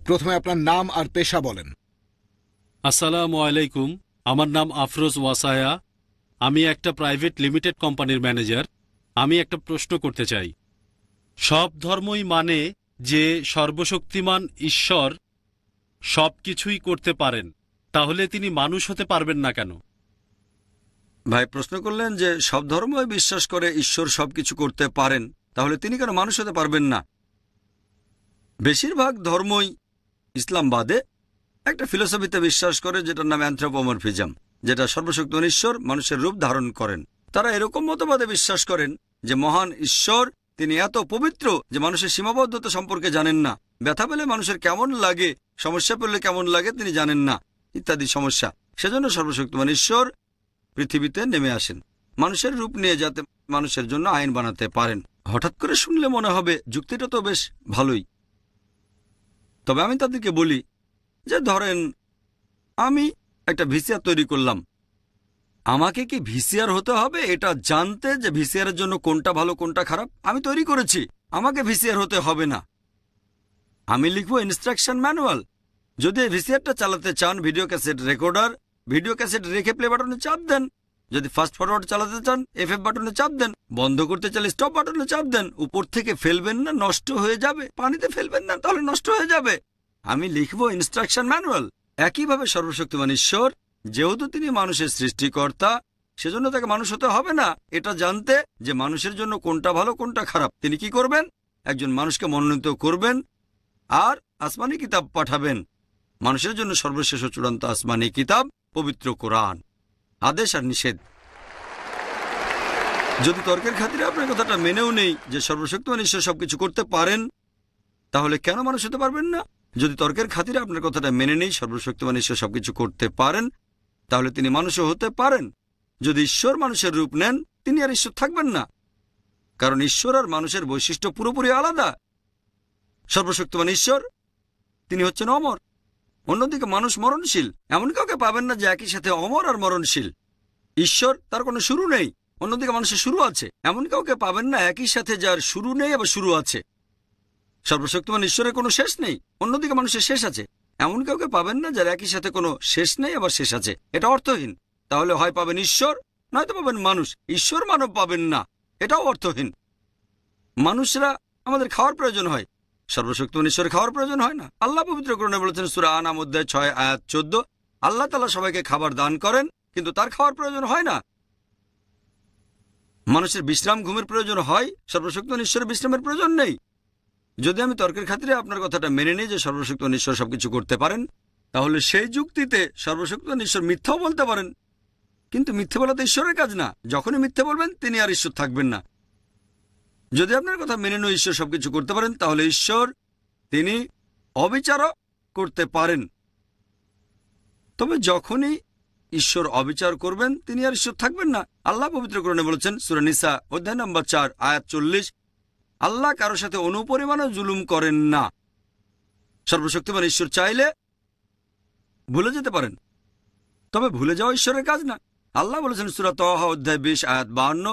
প্রথমে আপনার নাম আর পেশা বলেন। আসসালামু আলাইকুম, আমার নাম আফরোজ ওয়াসায়া। আমি একটা প্রাইভেট লিমিটেড কোম্পানির ম্যানেজার। আমি একটা প্রশ্ন করতে চাই। সব ধর্মই মানে যে সর্বশক্তিমান ঈশ্বর সব কিছুই করতে পারেন, তাহলে তিনি মানুষ হতে পারবেন না কেন? ভাই প্রশ্ন করলেন যে সব ধর্মই বিশ্বাস করে ঈশ্বর সবকিছু করতে পারেন, তাহলে তিনি কেন মানুষ হতে পারবেন না? বেশিরভাগ ধর্মই ইসলাম বাদে একটা ফিলোসফিতে বিশ্বাস করে যেটার নাম অ্যানথ্রোপোমরফিজম, যেটা সর্বশক্তিমান ঈশ্বর মানুষের রূপ ধারণ করেন। তারা এরকম মতবাদে বিশ্বাস করেন যে মহান ঈশ্বর তিনি এত পবিত্র যে মানুষের সীমাবদ্ধতা সম্পর্কে জানেন না, ব্যথা পেলে মানুষের কেমন লাগে, সমস্যা পেলে কেমন লাগে তিনি জানেন না, ইত্যাদি সমস্যা। সেজন্য সর্বশক্তিমান ঈশ্বর পৃথিবীতে নেমে আসেন মানুষের রূপ নিয়ে, যাতে মানুষের জন্য আইন বানাতে পারেন। হঠাৎ করে শুনলে মনে হবে যুক্তিটা তো বেশ ভালোই। তবে আমি তাদেরকে বলি যে ধরেন আমি একটা ভিসিআর তৈরি করলাম, আমাকে কি ভিসিআর হতে হবে এটা জানতে যে ভিসিআর এর জন্য কোনটা ভালো কোনটা খারাপ? আমি তৈরি করেছি, আমাকে ভিসিআর হতে হবে না। আমি লিখবো ইনস্ট্রাকশন ম্যানুয়াল। যদি এই ভিসিআরটা চালাতে চান video cassette recorder, video cassette রেখে প্লে বাটনে চাপ দেন। যদি ফাস্ট ফরওয়ার্ড চালাতে চান এফএফ বাটনে চাপ দেন। বন্ধ করতে চাইলে স্টপ বাটনে চাপ দেন। উপর থেকে ফেলবেন না, নষ্ট হয়ে যাবে। পানিতে ফেলবেন না, তাহলে নষ্ট হয়ে যাবে। আমি লিখবো ইনস্ট্রাকশন ম্যানুয়াল। একইভাবে সর্বশক্তিমান ঈশ্বর, যেহেতু তিনি মানুষের সৃষ্টিকর্তা, সেজন্য তাকে মানুষ হতে হবে না এটা জানতে যে মানুষের জন্য কোনটা ভালো কোনটা খারাপ। তিনি কি করবেন? একজন মানুষকে মনোনীত করবেন আর আসমানি কিতাব পাঠাবেন। মানুষের জন্য সর্বশেষ ও চূড়ান্ত আসমানি কিতাব পবিত্র কোরআন, আদেশ আর নিষেধ। যদি তর্কের খাতিরে আপনার কথাটা মেনেও নেই যে সর্বশক্তিমান ঈশ্বর সবকিছু করতে পারেন, তাহলে কেন মানুষ হতে পারবেন না? যদি তর্কের খাতিরে আপনার কথাটা মেনে নেই সর্বশক্তিমান ঈশ্বর সবকিছু করতে পারেন, তাহলে তিনি মানুষও হতে পারেন। যদি ঈশ্বর মানুষের রূপ নেন, তিনি আর ঈশ্বর থাকবেন না, কারণ ঈশ্বর আর মানুষের বৈশিষ্ট্য পুরোপুরি আলাদা। সর্বশক্তিমান ঈশ্বর তিনি হচ্ছেন অমর, অন্যদিকে মানুষ মরণশীল। এমন কাউকে পাবেন না যে একই সাথে অমর আর মরণশীল। ঈশ্বর তার কোনো শুরু নেই, অন্যদিকে মানুষের শুরু আছে। এমন কাউকে পাবেন না একই সাথে যার শুরু নেই আবার শুরু আছে। সর্বশক্তিমান ঈশ্বরের কোনো শেষ নেই, অন্যদিকে মানুষের শেষ আছে। এমন কাউকে পাবেন না যার একই সাথে কোনো শেষ নেই আবার শেষ আছে। এটা অর্থহীন। তাহলে হয় পাবেন ঈশ্বর, নয়তো পাবেন মানুষ। ঈশ্বর মানব পাবেন না, এটাও অর্থহীন। মানুষরা আমাদের খাওয়ার প্রয়োজন হয়, সর্বশক্তিমান ঈশ্বরের খাওয়ার প্রয়োজন হয় না। আল্লাহ পবিত্র কোরআনে বলেছেন সূরা আনাম অধ্যায় 6 আয়াত 14, আল্লাহ তাআলা সবাইকে খাবার দান করেন, কিন্তু তার খাওয়ার প্রয়োজন হয় না। মানুষের বিশ্রাম ঘুমের প্রয়োজন হয়, সর্বশক্তিমান ঈশ্বরের বিশ্রামের প্রয়োজন নেই। যদি আমি তর্কের খাতিরে আপনার কথাটা মেনে নিই যে সর্বশক্তিমান ঈশ্বর সবকিছু করতে পারেন, তাহলে সেই যুক্তিতে সর্বশক্তিমান ঈশ্বর মিথ্যাও বলতে পারেন। কিন্তু মিথ্যে বলা তো ঈশ্বরের কাজ না। যখনই মিথ্যে বলবেন তিনি আর ঈশ্বর থাকবেন না। যদি আপনার কথা মেনে নিয়ে ঈশ্বর সবকিছু করতে পারেন, তাহলে ঈশ্বর তিনি অবিচারও করতে পারেন। তবে যখনই ঈশ্বর অবিচার করবেন তিনি আর ঈশ্বর থাকবেন না। আল্লাহ পবিত্র কোরআনে বলেছেন সূরা নিসা অধ্যায় নম্বর 4 আয়াত 40, আল্লাহ কারোর সাথে অনুপরিমাণও জুলুম করেন না। সর্বশক্তিমান ঈশ্বর চাইলে ভুলে যেতে পারেন, তবে ভুলে যাওয়া ঈশ্বরের কাজ না। আল্লাহ বলেছেন সূরা তাহা অধ্যায় 20 আয়াত 52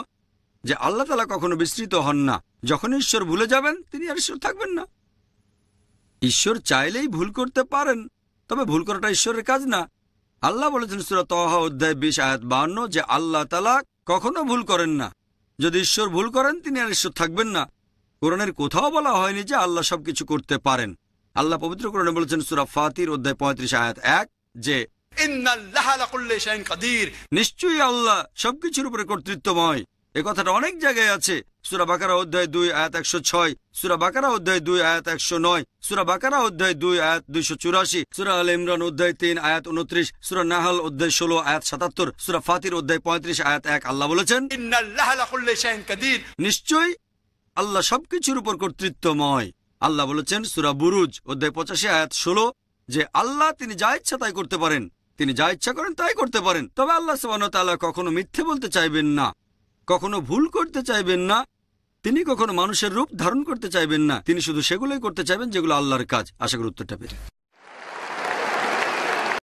যে আল্লাহ তাআলা কখনো বিস্মৃত হন না। যখন ঈশ্বর ভুলে যাবেন তিনি আর ঈশ্বর থাকবেন না। ঈশ্বর চাইলেই ভুল করতে পারেন, তবে ভুল করাটা ঈশ্বরের কাজ না। আল্লাহ বলেছেন সূরা তাহা অধ্যায় 20 আয়াত 52 যে আল্লাহ তাআলা কখনো ভুল করেন না। যদি ঈশ্বর ভুল করেন তিনি আর ঈশ্বর থাকবেন না। কোরআনের কোথাও বলা হয়নি যে আল্লাহ সবকিছু করতে পারেন। আল্লাহ পবিত্র কোরআনে বলেছেন সূরা ফাতির অধ্যায় 35 আয়াত 1 যে ইন্নাল্লাহা লাকুল্লি শাইইন কাদির, নিশ্চয়ই আল্লাহ সবকিছুর উপরে কর্তৃত্বময়। এই কথাটা অনেক জায়গায় আছে। সূরা বাকারা অধ্যায় 2 আয়াত 106, সূরা বাকারা অধ্যায় 2 আয়াত 109, সূরা বাকারা অধ্যায় 2 আয়াত 284, সূরা আল ইমরান অধ্যায় 3 আয়াত 29, সূরা নাহল অধ্যায় 16 আয়াত 77, সূরা ফাতির অধ্যায় 35 আয়াত 1 আল্লাহ বলেছেন ইন্নাল্লাহা লাকুল্লি শাইইন কাদির, নিশ্চয়ই আল্লাহ সবকিছুর উপর কর্তৃত্বময়। আল্লাহ বলেছেন সূরা বুরুজ অধ্যায় 85 আয়াত 16 যে আল্লাহ তিনি যা ইচ্ছা তাই করতে পারেন, তিনি যা ইচ্ছা করেন তাই করতে পারেন। তবে আল্লাহ সুবহানাহু ওয়া তাআলা কখনো মিথ্যে বলতে চাইবেন না, কখনো ভুল করতে চাইবেন না, তিনি কখনো মানুষের রূপ ধারণ করতে চাইবেন না। তিনি শুধু সেগুলোই করতে চাইবেন যেগুলো আল্লাহর কাজ। আশা করি উত্তরটা পেয়ে